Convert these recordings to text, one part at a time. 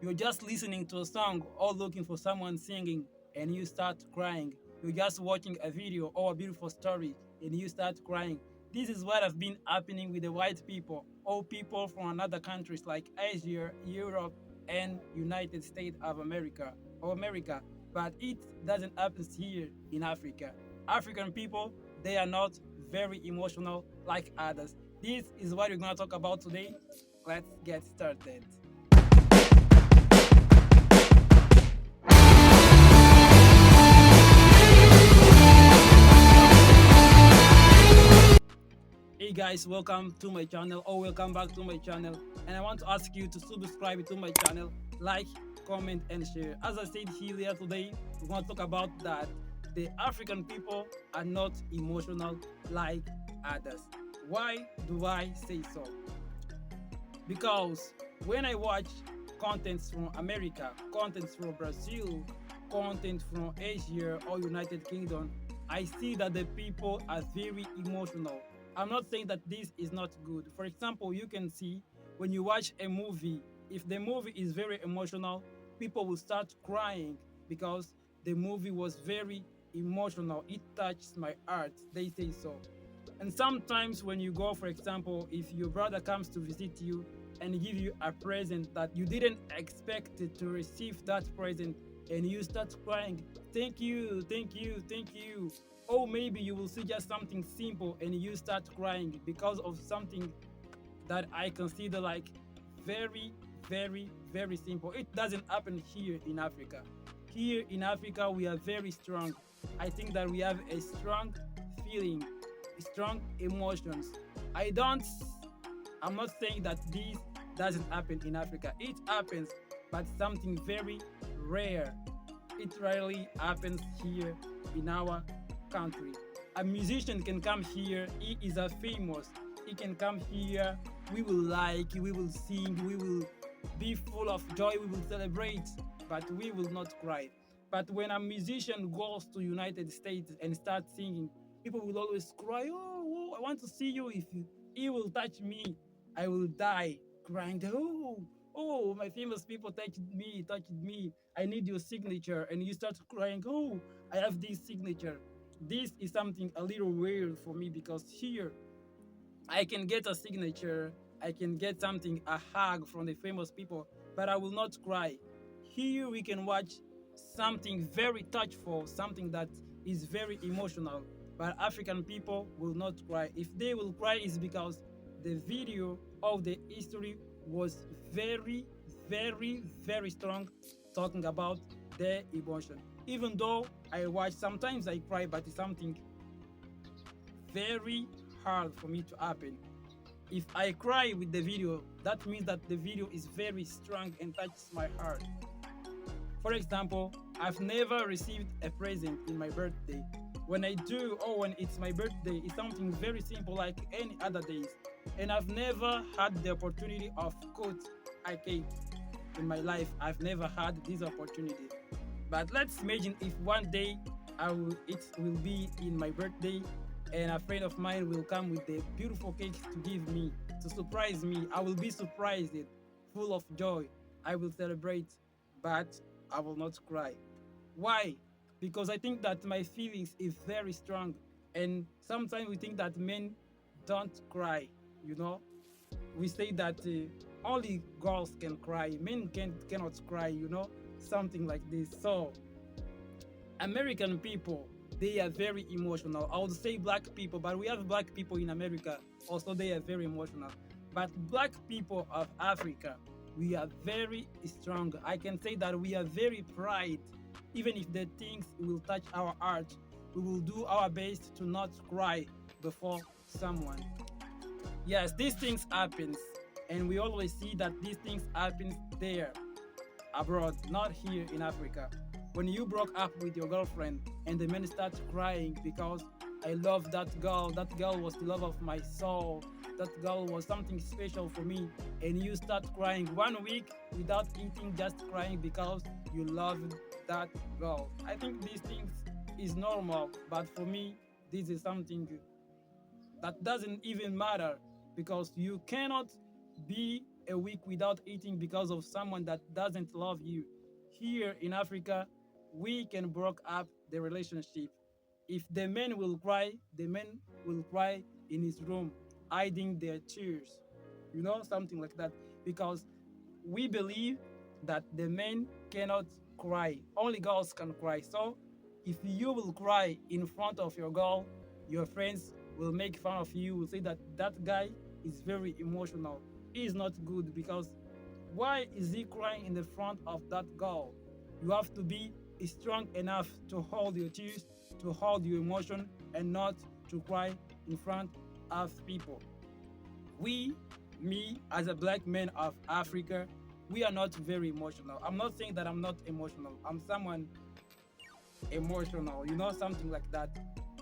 You're just listening to a song or looking for someone singing and you start crying. You're just watching a video or a beautiful story and you start crying. This is what has been happening with the white people or people from another countries like Asia, Europe, and United States of America or America. But it doesn't happen here in Africa. African people, they are not very emotional like others. This is what we're gonna talk about today. Let's get started. Hey guys, welcome to my channel or welcome back to my channel. And I want to ask you to subscribe to my channel, like, comment, and share. As I said here today, we want to talk about that the African people are not emotional like others. Why do I say so? Because when I watch contents from America, contents from Brazil, content from Asia or United Kingdom, I see that the people are very emotional. I'm not saying that this is not good. For example, you can see when you watch a movie, if the movie is very emotional, people will start crying because the movie was very emotional. It touched my heart. They say so. And sometimes when you go, for example, if your brother comes to visit you and give you a present that you didn't expect to receive that present and you start crying, thank you, thank you, thank you. Or maybe you will see just something simple and you start crying because of something that I consider like very, very, very simple. It doesn't happen here in Africa. Here in Africa, we are very strong. I think that we have a strong feeling, strong emotions. I don't, I'm not saying that this doesn't happen in Africa. It happens, but something very rare. It rarely happens here in our country. A musician can come here, he is a famous. He can come here, we will like, we will sing, we will be full of joy, we will celebrate, but we will not cry. But when a musician goes to United States and starts singing, people will always cry, oh, I want to see you. If you, he will touch me, I will die crying, oh, my famous people touched me. I need your signature. And you start crying, oh, I have this signature. This is something a little weird for me because here I can get a signature, I can get something, a hug from the famous people, but I will not cry. Here we can watch something very touchful, something that is very emotional, but African people will not cry. If they will cry, is because the video of the history was very, very, very strong, talking about their emotion. Even though I watch, sometimes I cry, but it's something very hard for me to happen. If I cry with the video, that means that the video is very strong and touches my heart. For example, I've never received a present in my birthday. When I do, or when it's my birthday, it's something very simple like any other days. And I've never had the opportunity of cut a cake in my life. I've never had this opportunity. But let's imagine if one day it will be in my birthday and a friend of mine will come with a beautiful cake to give me, to surprise me. I will be surprised, full of joy. I will celebrate, but I will not cry. Why? Because I think that my feelings is very strong. And sometimes we think that men don't cry, you know? We say that only girls can cry, cannot cry, something like this. So American people, they are very emotional. I would say black people, but we have black people in America. Also, they are very emotional. But black people of Africa, we are very strong. I can say that we are very pride. Even if the things will touch our heart, we will do our best to not cry before someone. Yes, these things happens, and we always see that these things happen there abroad, not here in Africa. When you broke up with your girlfriend and the man starts crying because I love that girl was the love of my soul, that girl was something special for me, and you start crying 1 week without eating, just crying because you loved that girl. I think these things is normal, but for me, this is something that doesn't even matter because you cannot be a week without eating because of someone that doesn't love you. Here in Africa, we can break up the relationship. If the man will cry, the man will cry in his room, hiding their tears. Something like that. Because we believe that the men cannot cry. Only girls can cry. So if you will cry in front of your girl, your friends will make fun of you, will say that that guy is very emotional. He is not good because why is he crying in the front of that girl? You have to be strong enough to hold your tears, to hold your emotion, and not to cry in front of people. We, me, as a black man of Africa, we are not very emotional. I'm not saying that I'm not emotional. I'm someone emotional, something like that.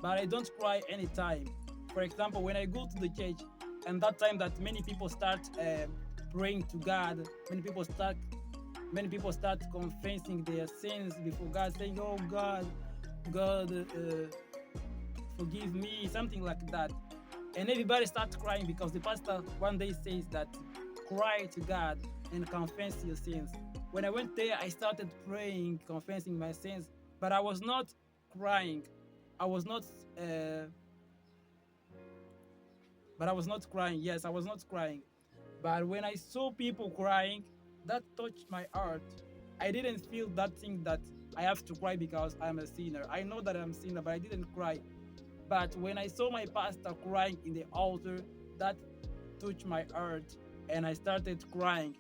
But I don't cry anytime. For example, when I go to the church, and that time that many people start praying to God, many people start confessing their sins before God, saying, "Oh God, God, forgive me," something like that. And everybody starts crying because the pastor one day says that cry to God and confess your sins. When I went there, I started praying, confessing my sins, but I was not crying. I was not, uh, but I was not crying. Yes, I was not crying. But when I saw people crying, that touched my heart. I didn't feel that thing that I have to cry because I'm a sinner. I know that I'm a sinner, but I didn't cry. But when I saw my pastor crying in the altar, that touched my heart and I started crying.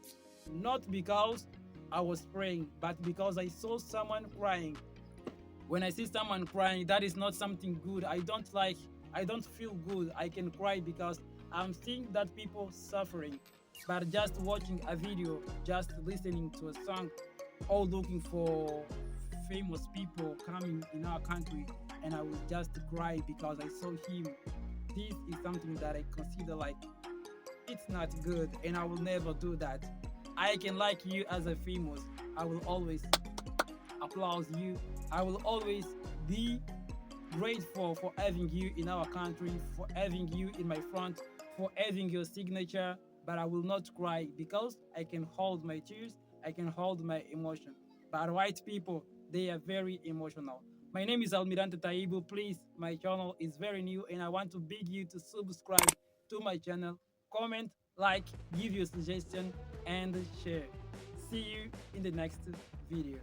Not because I was praying, but because I saw someone crying. When I see someone crying, that is not something good. I don't feel good. I can cry because I'm seeing that people suffering. But just watching a video, just listening to a song, or looking for famous people coming in our country, and I will just cry because I saw him. This is something that I consider like it's not good, and I will never do that. I can like you as a famous. I will always applaud you. I will always be grateful for having you in our country, for having you in my front, for having your signature. But I will not cry because I can hold my tears, I can hold my emotion. But white people, they are very emotional. My name is Almirante Taibu. Please, my channel is very new and I want to beg you to subscribe to my channel, comment, like, give your suggestion, and share. See you in the next video.